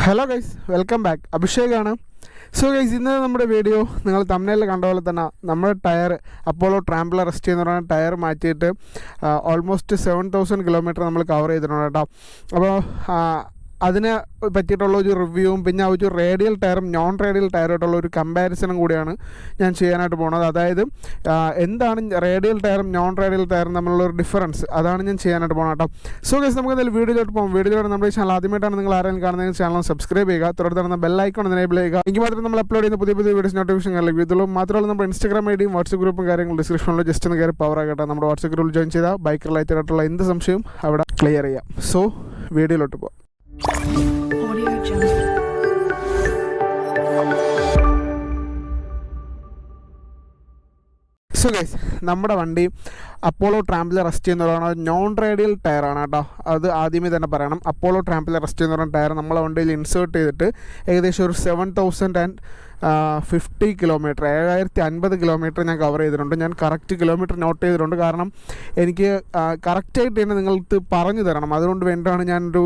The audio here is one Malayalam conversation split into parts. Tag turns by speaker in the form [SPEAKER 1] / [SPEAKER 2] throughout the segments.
[SPEAKER 1] Hello guys, welcome back. അഭിഷേകാണ്. സോ ഗൈസ്, ഇന്ന് നമ്മുടെ വീഡിയോ നിങ്ങൾ തംബ്നെയിലിൽ കണ്ട പോലെ തന്നെ നമ്മുടെ ടയർ അപ്പോളോ ട്രാംബ്ലർ റെസ്റ്റ് എന്ന് പറയുന്ന ടയർ മാറ്റിയിട്ട് ഓൾമോസ്റ്റ് 7000 കിലോമീറ്റർ നമ്മൾ കവർ ചെയ്തിട്ടുണ്ട് കേട്ടോ. അപ്പോൾ അതിനെ പറ്റിയിട്ടുള്ള ഒരു റിവ്യൂവും പിന്നെ ഒരു റേഡിയൽ ടയറും നോൺ റേഡിയൽ ടയറുമായിട്ടുള്ള ഒരു കമ്പാരിസണും കൂടിയാണ് ഞാൻ ചെയ്യാനായിട്ട് പോകുന്നത്. അതായത് എന്താണ് റേഡിയൽ ടയറും നോൺ റേഡിയൽ ടയറും തമ്മിലുള്ള ഒരു ഡിഫറൻസ്, അതാണ് ഞാൻ ചെയ്യാനായിട്ട് പോകുന്നത് കേട്ടോ. സോ ഗൈസ്, നമുക്ക് എന്തായാലും വീഡിയോയിലോട്ട് പോകാം. വീഡിയോയിലൂടെ നമ്മുടെ ചാനൽ ആദ്യമായിട്ടാണ് നിങ്ങൾ ആരെങ്കിലും കാണുന്നതെങ്കിൽ ചാനൽ സബ്സ്ക്രൈബ് ചെയ്യുക, തുടർന്ന് ബെല്ലൈക്കൺ എനേബിൾ ചെയ്യുക. എനിക്ക് മാത്രം നമ്മൾ അപ്ലോഡ് ചെയ്യുന്ന പുതിയ വീഡിയോസ് നോട്ടിഫിക്കേഷൻ ലഭിക്കുള്ളൂ. മാത്രമല്ല നമ്മുടെ ഇൻസ്റ്റാഗ്രാം ഐഡിയും വാട്സ്ആപ്പ് ഗ്രൂപ്പും കാര്യങ്ങളും ഡിസ്ക്രിപ്ഷനിൽ ജസ്റ്റ് ഒന്ന് കയറി പവർ ആകട്ടെ. നമ്മുടെ വാട്സ്ആപ്പ് ഗ്രൂപ്പിൽ ജോയിൻ ചെയ്താൽ ബൈക്ക് റിലേറ്റഡായിട്ടുള്ള എന്ത് സംശയവും അവിടെ ക്ലിയർ ചെയ്യാം. സോ വീഡിയോയിലോട്ട് പോകാം. സോ ഗൈസ്, നമ്മുടെ വണ്ടി അപ്പോളോ ട്രാംബ്ലർ റെസ്റ്റ് എന്ന് പറയുന്നത് നോൺ റേഡിയൽ ടയറാണ് കേട്ടോ. അത് ആദ്യമേ തന്നെ പറയണം. അപ്പോളോ ട്രാംബ്ലർ റെസ്റ്റ് എന്ന് പറയുന്ന ടയർ നമ്മളെ വണ്ടിയിൽ ഇൻസേർട്ട് ചെയ്തിട്ട് ഏകദേശം ഒരു 7050 കിലോമീറ്റർ 7050 കിലോമീറ്റർ ഞാൻ കവർ ചെയ്തിട്ടുണ്ട്. ഞാൻ കറക്റ്റ് കിലോമീറ്റർ നോട്ട് ചെയ്തിട്ടുണ്ട്. കാരണം എനിക്ക് കറക്റ്റായിട്ട് തന്നെ നിങ്ങൾക്ക് പറഞ്ഞു തരണം. അതുകൊണ്ട് വേണ്ടിയാണ് ഞാനൊരു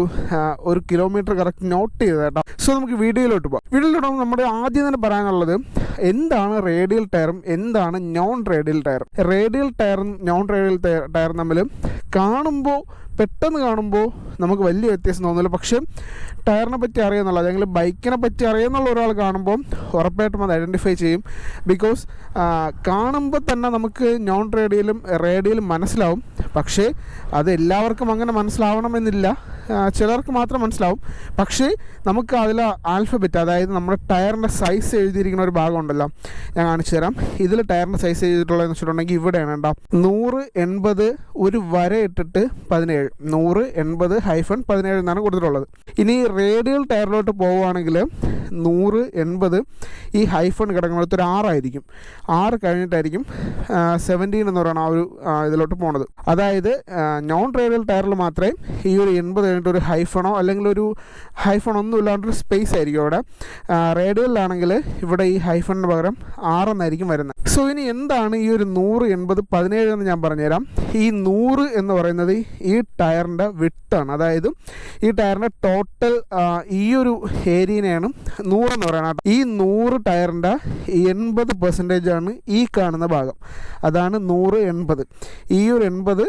[SPEAKER 1] കിലോമീറ്റർ കറക്റ്റ് നോട്ട് ചെയ്തത് കേട്ടോ. സോ നമുക്ക് വീഡിയോയിലോട്ട് പോകാം. വീഡിയോയിലോട്ട് നമ്മുടെ ആദ്യം തന്നെ പറയാനുള്ളത് എന്താണ് റേഡിയൽ ടയറും എന്താണ് നോൺ റേഡിയൽ ടയറും. റേഡിയൽ ടയറും നോൺ റേഡിയൽ ടയറും തമ്മിൽ പെട്ടെന്ന് കാണുമ്പോൾ നമുക്ക് വലിയ വ്യത്യാസം തോന്നില്ല. പക്ഷേ ടയറിനെ പറ്റി അറിയാമെന്നുള്ള അല്ലെങ്കിൽ ബൈക്കിനെ പറ്റി അറിയാമെന്നുള്ള ഒരാൾ കാണുമ്പോൾ ഉറപ്പായിട്ടും അത് ഐഡൻറ്റിഫൈ ചെയ്യും. ബിക്കോസ് കാണുമ്പോൾ തന്നെ നമുക്ക് നോൺ റേഡിയലും മനസ്സിലാവും. പക്ഷേ അത് എല്ലാവർക്കും അങ്ങനെ മനസ്സിലാവണമെന്നില്ല. ചിലർക്ക് മാത്രം മനസ്സിലാവും. പക്ഷേ നമുക്ക് അതിൽ ആൽഫബറ്റ്, അതായത് നമ്മുടെ ടയറിൻ്റെ സൈസ് എഴുതിയിരിക്കുന്ന ഒരു ഭാഗം ഉണ്ടല്ലോ, ഞാൻ കാണിച്ചു തരാം. ഇതിൽ ടയറിൻ്റെ സൈസ് എഴുതിയിട്ടുള്ളതെന്ന് വെച്ചിട്ടുണ്ടെങ്കിൽ ഇവിടെയാണ് കേട്ടോ. 100-80 ഒരു വര ഇട്ടിട്ട് 17, 100-80-17 എന്നാണ് കൊടുത്തിട്ടുള്ളത്. ഇനി റേഡിയൽ ടയറിലോട്ട് പോവുകയാണെങ്കിൽ 100-80 ഈ ഹൈഫൺ കിടക്കുന്നിടത്ത് ഒരു 6 ആയിരിക്കും. 6 കഴിഞ്ഞിട്ടായിരിക്കും 17 എന്ന് പറയുന്ന ഇതിലോട്ട് പോണത്. അതായത് നോൺ റേഡിയൽ ടയറിൽ മാത്രമേ ഈ ഒരു 80 കഴിഞ്ഞിട്ട് ഒരു ഹൈഫണോ അല്ലെങ്കിൽ ഒരു ഹൈഫൺ ഒന്നും ഇല്ലാണ്ടൊരു സ്പേസ് ആയിരിക്കും അവിടെ. റേഡിയലിലാണെങ്കിൽ ഇവിടെ ഈ ഹൈഫണിന് പകരം 6 എന്നായിരിക്കും വരുന്നത്. സോ ഇനി എന്താണ് ഈ ഒരു 100-80-17 എന്ന് ഞാൻ പറഞ്ഞുതരാം. ഈ 100 എന്ന് പറയുന്നത് ഈ ടയറിൻ്റെ വിട്ടാണ്. അതായത് ഈ ടയറിൻ്റെ ടോട്ടൽ ഈ ഒരു ഏരിയനെയാണ് 100 എന്ന് പറയുന്നത്. ഈ 100 ടയറിൻ്റെ 80% ആണ് ഈ കാണുന്ന ഭാഗം. അതാണ് 100-80. ഈ ഒരു 80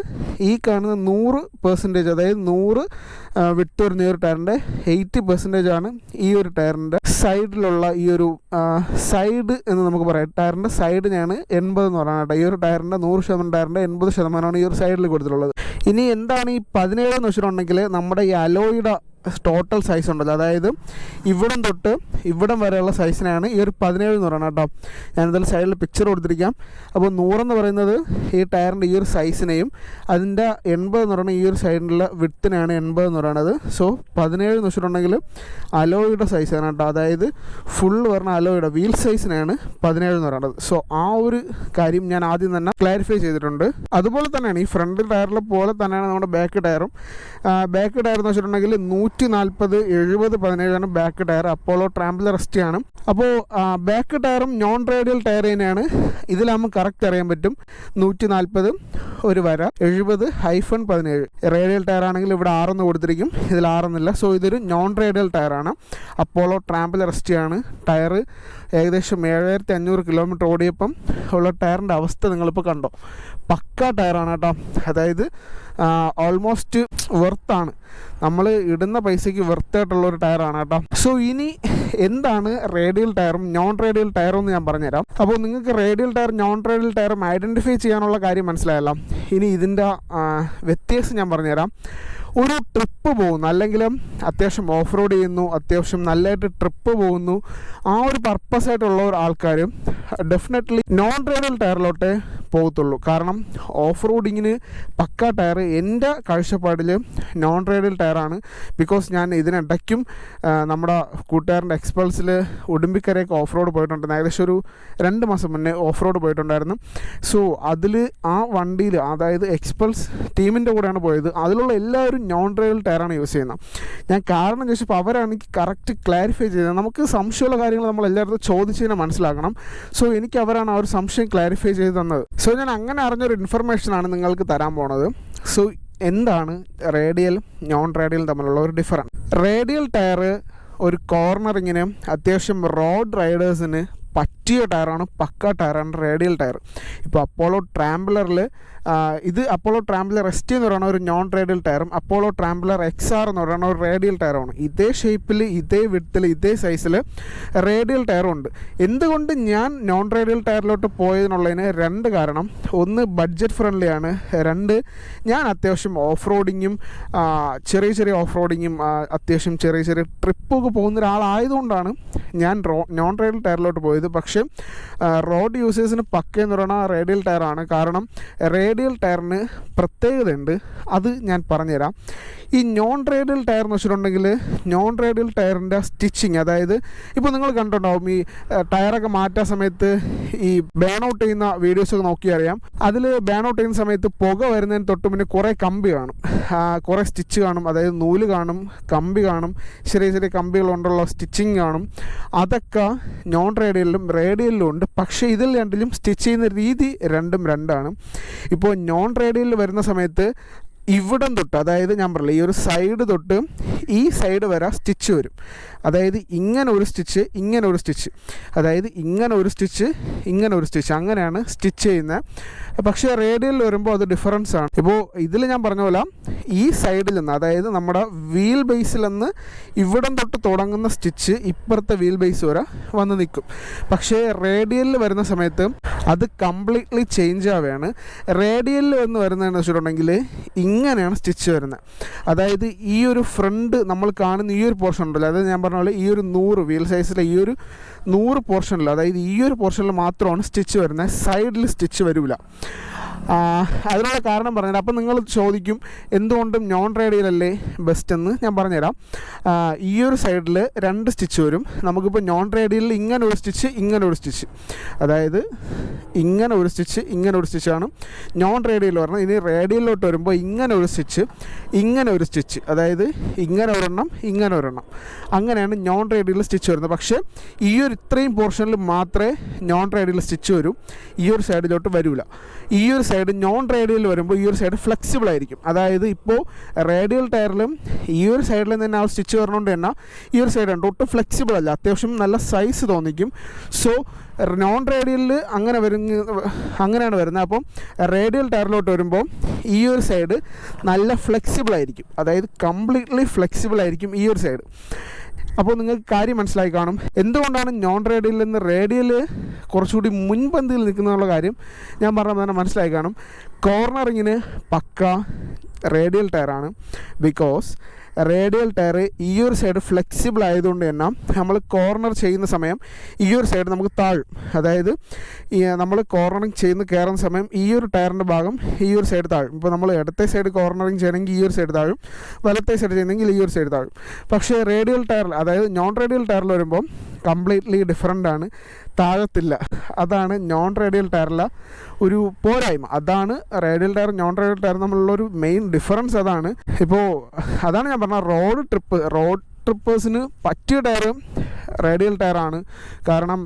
[SPEAKER 1] ഈ കാണുന്ന 100%, അതായത് 100 വിട്ട് വരുന്ന ഈ ഒരു ടയറിൻ്റെ 80% ആണ് ഈ ഒരു ടയറിൻ്റെ സൈഡിലുള്ള ഈ ഒരു സൈഡ് എന്ന് നമുക്ക് പറയാം. ടയറിൻ്റെ സൈഡിനെയാണ് 80 എന്ന് പറയുന്നത്. ഈ ഒരു ടയറിൻ്റെ 100% ടയറിൻ്റെ 80% ഈ ഒരു സൈഡിൽ കൊടുത്തിട്ടുള്ളത്. ഇനി എന്താണ് ഈ 17 എന്ന് വെച്ചിട്ടുണ്ടെങ്കിൽ നമ്മുടെ ഈ അലോയുടെ ടോട്ടൽ സൈസ് ഉണ്ടല്ലോ, അതായത് ഇവിടം തൊട്ട് ഇവിടം വരെയുള്ള സൈസിനാണ് ഈ ഒരു 17 എന്ന് പറയുന്നത് കേട്ടോ. ഞാനെന്തായാലും സൈഡിൽ പിക്ചർ കൊടുത്തിരിക്കാം. അപ്പോൾ 100 എന്ന് പറയുന്നത് ഈ ടയറിൻ്റെ ഈ ഒരു സൈസിനെയും അതിൻ്റെ 80 എന്ന് പറയുന്നത് ഈ ഒരു സൈഡിലുള്ള വിഡ്ത്തിനാണ് 80 എന്ന് പറയുന്നത്. സോ 17 എന്ന് വെച്ചിട്ടുണ്ടെങ്കിൽ അലോയുടെ സൈസാണ് കേട്ടോ. അതായത് ഫുള്ള് പറഞ്ഞ അലോയുടെ വീൽ സൈസിനാണ് 17 എന്ന് പറയുന്നത്. സോ ആ ഒരു കാര്യം ഞാൻ ആദ്യം തന്നെ ക്ലാരിഫൈ ചെയ്തിട്ടുണ്ട്. അതുപോലെ തന്നെയാണ് ഈ ഫ്രണ്ട് ടയറിലെ പോലെ തന്നെയാണ് നമ്മുടെ ബാക്ക് ടയറും. ബാക്ക് ടയർ എന്ന് വെച്ചിട്ടുണ്ടെങ്കിൽ 140-70-17 ആണ് ബാക്ക് ടയർ. അപ്പോളോ ട്രാംബ്ലർ റെസ്റ്റ് ആണ്. അപ്പോൾ ബാക്ക് ടയറും നോൺ റേഡിയൽ ടയർ തന്നെയാണ്. ഇതിലാകുമ്പോൾ കറക്റ്റ് അറിയാൻ പറ്റും. 140 ഒരു വര, 70-17. റേഡിയൽ ടയർ ആണെങ്കിൽ ഇവിടെ 6 എന്ന് കൊടുത്തിരിക്കും, ഇതിൽ 6 എന്നില്ല. സോ ഇതൊരു നോൺ റേഡിയൽ ടയറാണ്. അപ്പോളോ ട്രാംബ്ലർ റെസ്റ്റ് ആണ്. ടയർ ഏകദേശം 7500 കിലോമീറ്റർ ഓടിയപ്പം ഉള്ള ടയറിൻ്റെ അവസ്ഥ നിങ്ങളിപ്പോൾ കണ്ടോ. പക്ക ടയറാണ് കേട്ടോ. അതായത് ഓൾമോസ്റ്റ് വെർത്താണ്. നമ്മൾ ഇടുന്ന പൈസയ്ക്ക് വെർത്തായിട്ടുള്ള ഒരു ടയറാണ് കേട്ടോ. സോ ഇനി എന്താണ് റേഡിയൽ ടയറും നോൺ റേഡിയൽ ടയറും എന്ന് ഞാൻ പറഞ്ഞുതരാം. അപ്പോൾ നിങ്ങൾക്ക് റേഡിയൽ ടയർ നോൺ റേഡിയൽ ടയറും ഐഡൻറ്റിഫൈ ചെയ്യാനുള്ള കാര്യം മനസ്സിലായല്ലോ. ഇനി ഇതിൻ്റെ വ്യത്യാസം ഞാൻ പറഞ്ഞുതരാം. ഒരു ട്രിപ്പ് പോകുന്നു, അല്ലെങ്കിൽ അത്യാവശ്യം ഓഫ് റോഡ് ചെയ്യുന്നു, അത്യാവശ്യം നല്ലതായിട്ട് ട്രിപ്പ് പോകുന്നു, ആ ഒരു പർപ്പസായിട്ടുള്ള ആൾക്കാർ ഡെഫിനറ്റ്ലി നോൺ റേഡിയൽ ടയറിലോട്ടേ പോകത്തുള്ളൂ. കാരണം ഓഫ് റോഡിങ്ങിന് പക്ക ടയർ എൻ്റെ കാഴ്ചപ്പാടിൽ നോൺ റേഡിയൽ ടയറാണ്. ബിക്കോസ് ഞാൻ ഇതിനിടയ്ക്കും നമ്മുടെ കൂട്ടുകാരൻ്റെ എക്സ്പൾസിൽ ഉടുമ്പിക്കരയൊക്കെ ഓഫ് റോഡ് പോയിട്ടുണ്ടായിരുന്നു. ഏകദേശം ഒരു 2 മാസം മുന്നേ ഓഫ് റോഡ് പോയിട്ടുണ്ടായിരുന്നു. സോ അതിൽ ആ വണ്ടിയിൽ, അതായത് എക്സ്പൾസ് ടീമിൻ്റെ കൂടെയാണ് പോയത്, അതിലുള്ള എല്ലാവരും നോൺ റേഡിയൽ ടയറാണ് യൂസ് ചെയ്യുന്നത്. ഞാൻ കാരണം ചോദിച്ചപ്പോൾ അവരാണ് എനിക്ക് കറക്റ്റ് ക്ലാരിഫൈ ചെയ്തത്. നമുക്ക് സംശയമുള്ള കാര്യങ്ങൾ നമ്മൾ എല്ലാവരും ചോദിച്ച് തന്നെ മനസ്സിലാക്കണം. സോ എനിക്ക് അവരാണ് ആ ഒരു സംശയം ക്ലാരിഫൈ ചെയ്ത് തന്നത്. സോ ഞാൻ അങ്ങനെ അറിഞ്ഞൊരു ഇൻഫർമേഷനാണ് നിങ്ങൾക്ക് തരാൻ പോണത്. സോ എന്താണ് റേഡിയൽ നോൺ റേഡിയൽ തമ്മിലുള്ള ഒരു ഡിഫറൻസ്. റേഡിയൽ ടയർ ഒരു കോർണറിങ്ങിന് അത്യാവശ്യം റോഡ് റൈഡേഴ്സിന് പറ്റിയ ടയറാണ്, പക്ക ടയറാണ് റേഡിയൽ ടയർ. ഇപ്പോൾ അപ്പോളോ ട്രാംബ്ലറിൽ ഇത് അപ്പോളോ ട്രാംബ്ലർ എസ് എന്ന് പറയുന്ന ഒരു നോൺ റേഡിയൽ ടയറും അപ്പോളോ ട്രാംബ്ലർ XR എന്ന് പറയുന്ന ഒരു റേഡിയൽ ടയറുമാണ്. ഇതേ ഷേപ്പിൽ, ഇതേ വിഡ്ത്തിൽ, ഇതേ സൈസിൽ റേഡിയൽ ടയറും ഉണ്ട്. എന്തുകൊണ്ട് ഞാൻ നോൺ റേഡിയൽ ടയറിലോട്ട് പോയതിനുള്ളതിന് 2 കാരണം. ഒന്ന്, ബഡ്ജറ്റ് ഫ്രണ്ട്ലി ആണ്. 2, ഞാൻ അത്യാവശ്യം ഓഫ് റോഡിങ്ങും ചെറിയ ഓഫ് റോഡിങ്ങും അത്യാവശ്യം ചെറിയ ട്രിപ്പൊക്കെ പോകുന്ന ഒരാളായതുകൊണ്ടാണ് ഞാൻ നോൺ റേഡിയൽ ടയറിലോട്ട് പോയത്. പക്ഷേ റോഡ് യൂസേഴ്സിന് പക്കയെന്ന് പറയുന്ന റേഡിയൽ ടയറാണ്. കാരണം റേഡിയൽ ടയറിന് പ്രത്യേകതയുണ്ട്, അത് ഞാൻ പറഞ്ഞുതരാം. ഈ നോൺ റേഡിയൽ ടയർ എന്ന് വെച്ചിട്ടുണ്ടെങ്കിൽ നോൺ റേഡിയൽ ടയറിൻ്റെ സ്റ്റിച്ചിങ്, അതായത് ഇപ്പോൾ നിങ്ങൾ കണ്ടിട്ടുണ്ടാവും ഈ ടയറൊക്കെ മാറ്റാൻ സമയത്ത് ഈ ബേൺ ഔട്ട് ചെയ്യുന്ന വീഡിയോസൊക്കെ നോക്കി അറിയാം. അതിൽ ബേൺ ഔട്ട് ചെയ്യുന്ന സമയത്ത് പുക വരുന്നതിന് തൊട്ട് മുന്നേ കുറേ കമ്പി കാണും, കുറേ സ്റ്റിച്ച് കാണും, അതായത് നൂല് കാണും, കമ്പി കാണും, ചെറിയ കമ്പികൾ കൊണ്ടുള്ള സ്റ്റിച്ചിങ് കാണും. അതൊക്കെ നോൺ റേഡിയലിലും റേഡിയലിലും ഉണ്ട്. പക്ഷേ ഇതിൽ രണ്ടിലും സ്റ്റിച്ച് ചെയ്യുന്ന രീതി രണ്ടാണ്. ഇപ്പോൾ നോൺ റേഡിയലിൽ വരുന്ന സമയത്ത് ഇവിടം തൊട്ട്, അതായത് ഞാൻ പറഞ്ഞില്ല ഈ ഒരു സൈഡ് തൊട്ട് ഈ സൈഡ് വരെ സ്റ്റിച്ച് വരും. അതായത് ഇങ്ങനെ ഒരു സ്റ്റിച്ച്, ഇങ്ങനെ ഒരു സ്റ്റിച്ച്, അതായത് ഇങ്ങനെ ഒരു സ്റ്റിച്ച്, ഇങ്ങനെ ഒരു സ്റ്റിച്ച്, അങ്ങനെയാണ് സ്റ്റിച്ച് ചെയ്യുന്നത്. പക്ഷേ റേഡിയലിൽ വരുമ്പോൾ അത് ഡിഫറൻസ് ആണ്. ഇപ്പോൾ ഇതിൽ ഞാൻ പറഞ്ഞ പോലെ ഈ സൈഡിൽ നിന്ന്, അതായത് നമ്മുടെ വീൽ ബേസിൽ നിന്ന് ഇവിടം തൊട്ട് തുടങ്ങുന്ന സ്റ്റിച്ച് ഇപ്പുറത്തെ വീൽ ബേസ് വരെ വന്ന് നിൽക്കും. പക്ഷേ റേഡിയലിൽ വരുന്ന സമയത്ത് അത് കംപ്ലീറ്റ്ലി ചേഞ്ച് ആവുകയാണ്. റേഡിയലിൽ വന്ന് വരുന്നതെന്ന് വെച്ചിട്ടുണ്ടെങ്കിൽ ഇങ്ങനെയാണ് സ്റ്റിച്ച് വരുന്നത്. അതായത് ഈ ഒരു ഫ്രണ്ട് നമ്മൾ കാണുന്ന ഈ ഒരു പോർഷൻ ഉണ്ടല്ലോ, അതായത് ഞാൻ പറഞ്ഞ പോലെ ഈ ഒരു 100 വീൽ സൈസിലെ ഈ ഒരു 100 പോർഷനിൽ, അതായത് ഈ ഒരു പോർഷനിൽ മാത്രമാണ് സ്റ്റിച്ച് വരുന്നത്, സൈഡിൽ സ്റ്റിച്ച് വരില്ല. അതിനുള്ള കാരണം പറഞ്ഞുതരാം. അപ്പം നിങ്ങൾ ചോദിക്കും എന്തുകൊണ്ടും നോൺ റേഡിയലല്ലേ ബെസ്റ്റ് എന്ന്. ഞാൻ പറഞ്ഞുതരാം. ഈ ഒരു സൈഡിൽ 2 സ്റ്റിച്ച് വരും. നമുക്കിപ്പോൾ നോൺ റേഡിയലിൽ ഇങ്ങനെ ഒരു സ്റ്റിച്ച്, ഇങ്ങനെ ഒരു സ്റ്റിച്ച്, അതായത് ഇങ്ങനെ ഒരു സ്റ്റിച്ച്, ഇങ്ങനെ ഒരു സ്റ്റിച്ചാണ് നോൺ റേഡിയൽ പറഞ്ഞത്. ഇനി റേഡിയലിലോട്ട് വരുമ്പോൾ ഇങ്ങനെ ഒരു സ്റ്റിച്ച്, ഇങ്ങനെ ഒരു സ്റ്റിച്ച്, അതായത് ഇങ്ങനെ ഒരെണ്ണം, ഇങ്ങനെ ഒരെണ്ണം, അങ്ങനെയാണ് നോൺ റേഡിയൽ സ്റ്റിച്ച് വരുന്നത്. പക്ഷേ ഈ ഒരു ഇത്രയും പോർഷനിൽ മാത്രമേ നോൺ റേഡിയൽ സ്റ്റിച്ച് വരൂ, ഈ ഒരു സൈഡിലോട്ട് വരില്ല. ഈ ഒരു സൈഡ് നോൺ റേഡിയൽ വരുമ്പോൾ ഈ ഒരു സൈഡ് ഫ്ലെക്സിബിൾ ആയിരിക്കും. അതായത് ഇപ്പോൾ റേഡിയൽ ടയറിലും ഈ ഒരു സൈഡിൽ തന്നെ ആ സ്റ്റിച്ച് വരുന്നതുകൊണ്ട് തന്നെ ഈ ഒരു സൈഡ് ഉണ്ട് ഒട്ടും ഫ്ലെക്സിബിൾ അല്ല, അത്യാവശ്യം നല്ല സൈസ് തോന്നിക്കും. സോ നോൺ റേഡിയലിൽ അങ്ങനെയാണ് വരുന്നത്. അപ്പം റേഡിയൽ ടയറിലോട്ട് വരുമ്പോൾ ഈ ഒരു സൈഡ് നല്ല ഫ്ലെക്സിബിൾ ആയിരിക്കും, അതായത് കംപ്ലീറ്റ്ലി ഫ്ലെക്സിബിൾ ആയിരിക്കും ഈ ഒരു സൈഡ്. അപ്പോൾ നിങ്ങൾക്ക് കാര്യം മനസ്സിലായി കാണും എന്തുകൊണ്ടാണ് നോൺ റേഡിയലിൽ നിന്ന് റേഡിയൽ കുറച്ചുകൂടി മുൻപന്തിയിൽ നിൽക്കുന്നുള്ള കാര്യം ഞാൻ പറഞ്ഞാൽ തന്നെ മനസ്സിലായി കാണും. കോർണറിങ്ങിന് പക്ക റേഡിയൽ ടയറാണ്. ബിക്കോസ് റേഡിയൽ ടയർ ഈ ഒരു സൈഡ് ഫ്ലെക്സിബിൾ ആയതുകൊണ്ട് തന്നെ നമ്മൾ കോർണർ ചെയ്യുന്ന സമയം ഈ ഒരു സൈഡ് നമുക്ക് താഴും. അതായത് നമ്മൾ കോർണറിങ് കയറുന്ന സമയം ഈ ഒരു ടയറിൻ്റെ ഭാഗം ഈ ഒരു സൈഡ് താഴും. ഇപ്പോൾ നമ്മൾ ഇടത്തെ സൈഡ് കോർണറിങ് ചെയ്യണമെങ്കിൽ ഈ ഒരു സൈഡ് താഴും, വലത്തെ സൈഡ് ചെയ്യുന്നെങ്കിൽ ഈ ഒരു സൈഡ് താഴും. പക്ഷേ റേഡിയൽ ടയറിൽ, അതായത് നോൺ റേഡിയൽ ടയറിൽ വരുമ്പോൾ കംപ്ലീറ്റ്ലി ഡിഫറൻ്റ് ആണ്, താഴത്തില്ല. അതാണ് നോൺ റേഡിയൽ ടയറിലെ ഒരു പോരായ്മ. അതാണ് radial tyre non radial tyre തമ്മിലുള്ളൊരു മെയിൻ ഡിഫറൻസ്. അതാണ് ഇപ്പോൾ അതാണ് ഞാൻ പറഞ്ഞ റോഡ് ട്രിപ്പേഴ്സിന് പറ്റിയ ടയർ റേഡിയൽ ടയറാണ്. കാരണം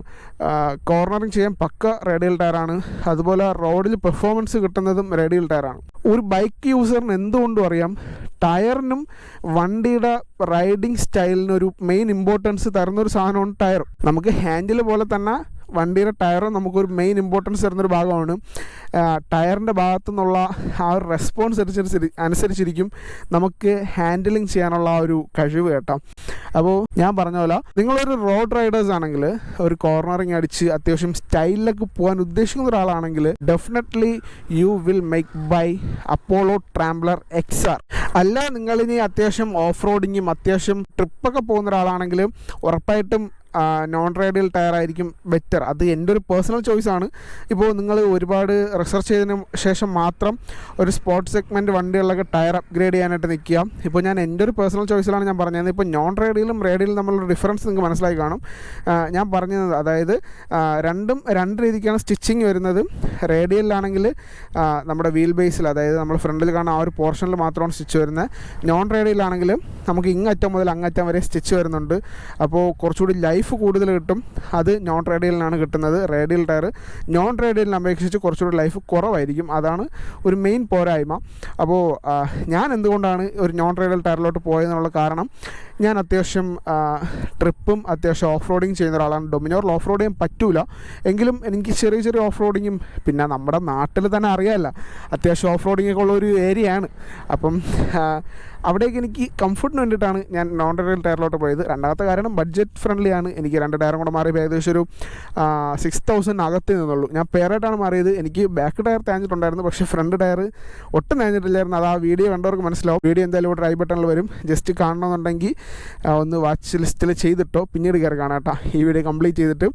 [SPEAKER 1] കോർണറിങ് ചെയ്യാൻ പക്ക റേഡിയൽ ടയറാണ്. അതുപോലെ റോഡിൽ പെർഫോമൻസ് കിട്ടുന്നതും റേഡിയൽ ടയറാണ്. ഒരു ബൈക്ക് യൂസറിന് എന്തുകൊണ്ടും അറിയാം ടയറിനും വണ്ടിയുടെ റൈഡിങ് സ്റ്റൈലിനൊരു മെയിൻ ഇമ്പോർട്ടൻസ് തരുന്നൊരു സാധനമാണ് ടയർ. നമുക്ക് ഹാൻഡിൽ പോലെ തന്നെ വണ്ടിയുടെ ടയർ നമുക്കൊരു മെയിൻ ഇമ്പോർട്ടൻസ് തരുന്നൊരു ഭാഗമാണ്. ടയറിൻ്റെ ഭാഗത്തു നിന്നുള്ള ആ ഒരു റെസ്പോൺസ് അനുസരിച്ചിരിക്കും നമുക്ക് ഹാൻഡിലിങ് ചെയ്യാനുള്ള ആ ഒരു കഴിവ് കേട്ടോ. അപ്പോൾ ഞാൻ പറഞ്ഞ പോലെ നിങ്ങളൊരു റോഡ് റൈഡേഴ്സ് ആണെങ്കിൽ, ഒരു കോർണറിങ് അടിച്ച് അത്യാവശ്യം സ്റ്റൈലിലൊക്കെ പോകാൻ ഉദ്ദേശിക്കുന്ന ഒരാളാണെങ്കിൽ definitely you will make buy Apollo Tramplr XR. അല്ല നിങ്ങളിനി അത്യാവശ്യം ഓഫ് റോഡിങ്ങും അത്യാവശ്യം ട്രിപ്പൊക്കെ പോകുന്ന ഒരാളാണെങ്കിൽ ഉറപ്പായിട്ടും നോൺ റേഡിയൽ ടയർ ആയിരിക്കും ബെറ്റർ. അത് എൻ്റെ ഒരു പേഴ്സണൽ ചോയ്സാണ്. ഇപ്പോൾ നിങ്ങൾ ഒരുപാട് റിസർച്ച് ചെയ്തതിന് ശേഷം മാത്രം ഒരു സ്പോർട്സ് സെഗ്മെൻറ്റ് വണ്ടികളിലൊക്കെ ടയർ അപ്ഗ്രേഡ് ചെയ്യാനായിട്ട് നിൽക്കുക. ഇപ്പോൾ ഞാൻ എൻ്റെ ഒരു പേഴ്സണൽ ചോയ്സിലാണ് ഞാൻ പറഞ്ഞത്. ഇപ്പോൾ നോൺ റേഡിയലും റേഡിയലും തമ്മിലുള്ള ഡിഫറൻസ് നിങ്ങൾക്ക് മനസ്സിലായി കാണും. ഞാൻ പറഞ്ഞത് അതായത് രണ്ട് രീതിക്കാണ് സ്റ്റിച്ചിങ് വരുന്നത്. റേഡിയലിലാണെങ്കിൽ നമ്മുടെ വീൽ ബേസിൽ, അതായത് നമ്മൾ ഫ്രണ്ടിൽ കാണുന്ന ആ ഒരു പോർഷനിൽ മാത്രമാണ് സ്റ്റിച്ച് വരുന്നത്. നോൺ റേഡിയലാണെങ്കിൽ നമുക്ക് ഇങ്ങറ്റം മുതൽ അങ്ങറ്റം വരെ സ്റ്റിച്ച് വരുന്നുണ്ട്. അപ്പോൾ കുറച്ചുകൂടി ലൈഫ് കൂടുതൽ കിട്ടും. അത് നോൺ റേഡിയലിനാണ് കിട്ടുന്നത്. റേഡിയൽ ടയർ നോൺ റേഡിയലിനെ അപേക്ഷിച്ച് കുറച്ചുകൂടി ലൈഫ് കുറവായിരിക്കും. അതാണ് ഒരു മെയിൻ പോരായ്മ. അപ്പോൾ ഞാൻ എന്തുകൊണ്ടാണ് ഒരു നോൺ റേഡിയൽ ടയറിലോട്ട് പോയതെന്നുള്ള കാരണം ഞാൻ അത്യാവശ്യം ട്രിപ്പും അത്യാവശ്യം ഓഫ് റോഡിങ് ചെയ്യുന്ന ഒരാളാണ്. ഡൊമിനോറിൽ ഓഫ് റോഡ് ചെയ്യാൻ പറ്റൂല, എങ്കിലും എനിക്ക് ചെറിയ ചെറിയ ഓഫ് റോഡിങ്ങും, പിന്നെ നമ്മുടെ നാട്ടിൽ തന്നെ അറിയാമല്ല, അത്യാവശ്യം ഓഫ് റോഡിങ്ങൊക്കെ ഉള്ള ഒരു ഏരിയയാണ്. അപ്പം അവിടേക്ക് എനിക്ക് കംഫർട്ടിന് വേണ്ടിയിട്ടാണ് ഞാൻ നോൺ റെയിൽ ടയറിലോട്ട് പോയത്. രണ്ടാമത്തെ കാരണം ബഡ്ജറ്റ് ഫ്രണ്ട്ലി ആണ്. എനിക്ക് 2 ടയറും കൂടെ മാറിയപ്പോൾ ഏകദേശം ഒരു 6000 അകത്ത് നിന്നുള്ളൂ. ഞാൻ പേരായിട്ടാണ് മാറിയത്. എനിക്ക് ബാക്ക് ടയർ തേഞ്ഞിട്ടുണ്ടായിരുന്നു, പക്ഷേ ഫ്രണ്ട് ടയർ ഒട്ടും തേഞ്ഞിട്ടില്ലായിരുന്നു. അത് ആ വീഡിയോ കണ്ടവർക്ക് മനസ്സിലാവും. വീഡിയോ എന്തായാലും ഇവിടെ ഐ ബട്ടണിൽ വരും. ജസ്റ്റ് കാണണമെന്നുണ്ടെങ്കിൽ ഒന്ന് വാച്ച് ലിസ്റ്റിൽ ചെയ്തിട്ടോ, പിന്നീട് കയറി കാണാം കേട്ടോ ഈ വീഡിയോ കംപ്ലീറ്റ് ചെയ്തിട്ട്.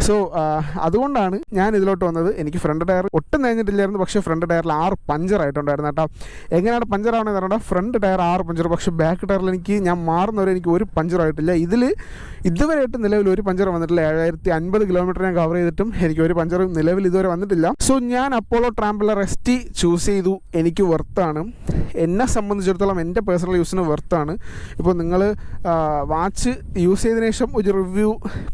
[SPEAKER 1] സോ അതുകൊണ്ടാണ് ഞാൻ ഇതിലോട്ട് വന്നത്. എനിക്ക് ഫ്രണ്ട് ടയർ ഒട്ടും തേഞ്ഞിട്ടില്ലായിരുന്നു, പക്ഷേ ഫ്രണ്ട് ടയറിൽ 6 പഞ്ചറായിട്ടുണ്ടായിരുന്നു കേട്ടോ. എങ്ങനെയാണ് പഞ്ചറാവണമെന്ന് പറഞ്ഞാൽ ഫ്രണ്ട് ടയർ 6 പഞ്ചർ, പക്ഷേ ബാക്ക് ടയറിൽ ഞാൻ മാറുന്നവരെ എനിക്ക് ഒരു പഞ്ചറായിട്ടില്ല. ഇതുവരെയായിട്ട് നിലവിൽ ഒരു പഞ്ചർ വന്നിട്ടില്ല. 7050 കിലോമീറ്റർ ഞാൻ കവർ ചെയ്തിട്ടും എനിക്ക് ഒരു പഞ്ചറും നിലവിൽ ഇതുവരെ വന്നിട്ടില്ല. സോ ഞാൻ അപ്പോളോ ട്രാംബ്ലർ ST ചൂസ് ചെയ്തു. എനിക്ക് വെർത്താണ്, എന്നെ സംബന്ധിച്ചിടത്തോളം എൻ്റെ പേഴ്സണൽ യൂസിന് വെർത്താണ്. ഇപ്പോൾ നിങ്ങൾ വാച്ച് യൂസ് ചെയ്തതിനു ശേഷം ഒരു റിവ്യൂ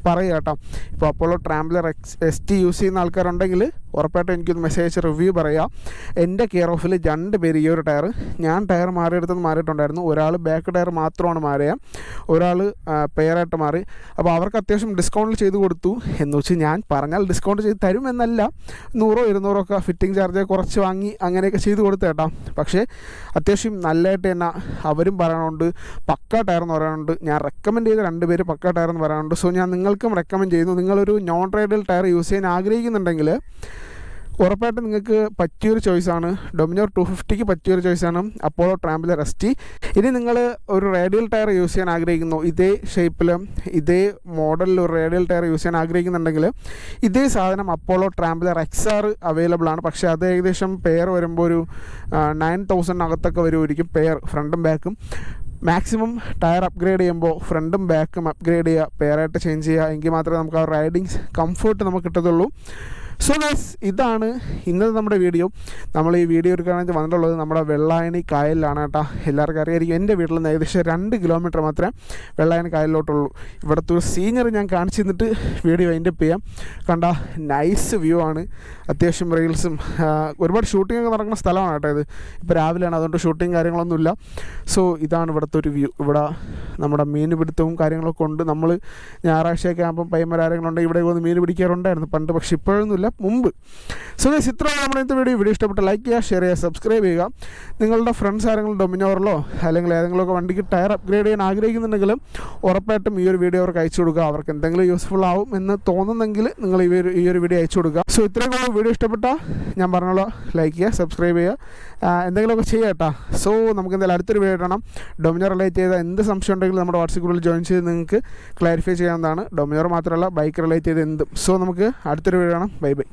[SPEAKER 1] പറയുക കേട്ടോ. ഇപ്പോൾ അപ്പോളോ ട്രാംബ്ലർ ST യൂസ് ചെയ്യുന്ന ആൾക്കാരുണ്ടെങ്കിൽ ഉറപ്പായിട്ടും എനിക്കൊന്ന് മെസ്സേജ് അയച്ച് റിവ്യൂ പറയാം. എൻ്റെ കെയർ ഓഫിൽ 2 പേര് ഈ ഒരു ടയർ, ഞാൻ ടയർ മാറിയെടുത്തെന്ന് മാറിയിട്ടുണ്ടായിരുന്നു. ഒരാൾ ബാക്ക് ടയർ മാത്രമാണ് മാറിയ, ഒരാൾ പെയറായിട്ട് മാറി. അപ്പോൾ അവർക്ക് അത്യാവശ്യം ഡിസ്കൗണ്ടിൽ ചെയ്ത് കൊടുത്തു. എന്ന് വെച്ച് ഞാൻ പറഞ്ഞാൽ ഡിസ്കൗണ്ട് ചെയ്ത് തരുമെന്നല്ല, 100-200 ഒക്കെ ഫിറ്റിംഗ് ചാർജ് കുറച്ച് വാങ്ങി അങ്ങനെയൊക്കെ ചെയ്ത് കൊടുത്തു കേട്ടോ. പക്ഷേ അത്യാവശ്യം നല്ലതായിട്ട് തന്നെ അവരും പറയാനുണ്ട്, പക്ക ടയർ എന്ന് പറയാനുണ്ട്. ഞാൻ റെക്കമെൻഡ് ചെയ്ത 2 പേര് പക്ക ടയർ എന്ന് പറയാനുണ്ട്. സോ ഞാൻ നിങ്ങൾക്കും റെക്കമെൻഡ് ചെയ്യുന്നു. നിങ്ങളൊരു നോൺ റൈഡൽ ടയർ യൂസ് ചെയ്യാൻ ആഗ്രഹിക്കുന്നുണ്ടെങ്കിൽ ഉറപ്പായിട്ടും നിങ്ങൾക്ക് പറ്റിയൊരു ചോയ്സാണ്. ഡൊമിനോർ 250ക്ക് പറ്റിയൊരു ചോയ്സാണ് അപ്പോളോ ട്രാംബ്ലർ ST. ഇനി നിങ്ങൾ ഒരു റേഡിയൽ ടയർ യൂസ് ചെയ്യാൻ ആഗ്രഹിക്കുന്നു, ഇതേ ഷേപ്പിൽ ഇതേ മോഡലിൽ ഒരു റേഡിയൽ ടയർ യൂസ് ചെയ്യാൻ ആഗ്രഹിക്കുന്നുണ്ടെങ്കിൽ ഇതേ സാധനം അപ്പോളോ ട്രാംബ്ലർ XR അവൈലബിൾ ആണ്. പക്ഷേ അത് ഏകദേശം പെയർ വരുമ്പോൾ ഒരു 9000 അകത്തൊക്കെ വരുമായിരിക്കും, പെയർ ഫ്രണ്ടും ബാക്കും. മാക്സിമം ടയർ അപ്ഗ്രേഡ് ചെയ്യുമ്പോൾ ഫ്രണ്ടും ബാക്കും അപ്ഗ്രേഡ് ചെയ്യുക, പെയറായിട്ട് ചേഞ്ച് ചെയ്യുക, എങ്കിൽ മാത്രമേ നമുക്ക് ആ റൈഡിങ് കംഫർട്ട് നമുക്ക് കിട്ടത്തുള്ളൂ. സോ ഗൈസ്, ഇതാണ് ഇന്നത്തെ നമ്മുടെ വീഡിയോ. നമ്മൾ ഈ വീഡിയോ എടുക്കുകയാണെങ്കിൽ വന്നിട്ടുള്ളത് നമ്മുടെ വെള്ളായണി കായലിലാണ് കേട്ടോ. എല്ലാവർക്കും അറിയായിരിക്കും, എൻ്റെ വീട്ടിൽ നിന്ന് ഏകദേശം 2 കിലോമീറ്റർ മാത്രമേ വെള്ളായണി കായലിലോട്ടുള്ളൂ. ഇവിടുത്തെ ഒരു സീനറി ഞാൻ കാണിച്ചു തന്നിട്ട് വീഡിയോ വൈൻഡപ്പ് ചെയ്യാം. കണ്ട നൈസ് വ്യൂ ആണ്. അത്യാവശ്യം റീൽസും ഒരുപാട് ഷൂട്ടിങ്ങൊക്കെ നടക്കുന്ന സ്ഥലമാണ് കേട്ടോ ഇത്. ഇപ്പോൾ രാവിലെയാണ്, അതുകൊണ്ട് ഷൂട്ടിങ് കാര്യങ്ങളൊന്നുമില്ല. സോ ഇതാണ് ഇവിടുത്തെ ഒരു വ്യൂ. ഇവിടെ നമ്മുടെ മീൻ പിടുത്തവും കാര്യങ്ങളൊക്കെ ഉണ്ട്. നമ്മൾ ഞായറാഴ്ചയൊക്കെ ആകുമ്പം പയ്യന്മാരാരെങ്കിലുണ്ടെങ്കിൽ ഇവിടെ വന്ന് മീൻ പിടിക്കാറുണ്ടായിരുന്നു പണ്ട്, പക്ഷേ ഇപ്പോഴൊന്നുമില്ല, മുമ്പ്. സോ ഗൈസ്, ഇത്രയാണ് നമ്മുടെ ഇന്നത്തെ വീഡിയോ ഇഷ്ടപ്പെട്ട ലൈക്ക് ചെയ്യുക, ഷെയർ ചെയ്യുക, സബ്സ്ക്രൈബ് ചെയ്യുക. നിങ്ങളുടെ ഫ്രണ്ട്സ് ആരെങ്കിലും ഡൊമിനോറിലോ അല്ലെങ്കിൽ ഏതെങ്കിലുമൊക്കെ വണ്ടിക്ക് ടയർ അപ്ഗ്രേഡ് ചെയ്യാൻ ആഗ്രഹിക്കുന്നുണ്ടെങ്കിൽ ഉറപ്പായിട്ടും ഈ ഒരു വീഡിയോ അവർക്ക് അയച്ചു കൊടുക്കുക. അവർക്ക് എന്തെങ്കിലും യൂസ്ഫുൾ ആവും എന്ന് തോന്നുന്നെങ്കിൽ നിങ്ങൾ ഈ ഒരു വീഡിയോ അയച്ചു കൊടുക്കുക. സോ ഇത്രയും കൂടെ വീഡിയോ ഇഷ്ടപ്പെട്ടാൽ ഞാൻ പറഞ്ഞോളൂ, ലൈക്ക് ചെയ്യുക, സബ്സ്ക്രൈബ് ചെയ്യുക, എന്തെങ്കിലുമൊക്കെ ചെയ്യുക കേട്ടോ. സോ നമുക്ക് എന്തായാലും അടുത്തൊരു വീഡിയോ ഇടണം. ഡൊമിനോർ റിലേറ്റ് ചെയ്ത എന്ത് സംശയം ഉണ്ടെങ്കിലും നമ്മുടെ വാട്സപ്പ് ഗ്രൂപ്പിൽ ജോയിൻ ചെയ്ത് നിങ്ങൾക്ക് ക്ലാരിഫൈ ചെയ്യാവുന്നതാണ്. ഡൊമിനോർ മാത്രമല്ല, ബൈക്ക് റിലേറ്റ് ചെയ്ത് എന്തും. സോ നമുക്ക് അടുത്തൊരു വീഡിയോ കാണാം. Bye bye.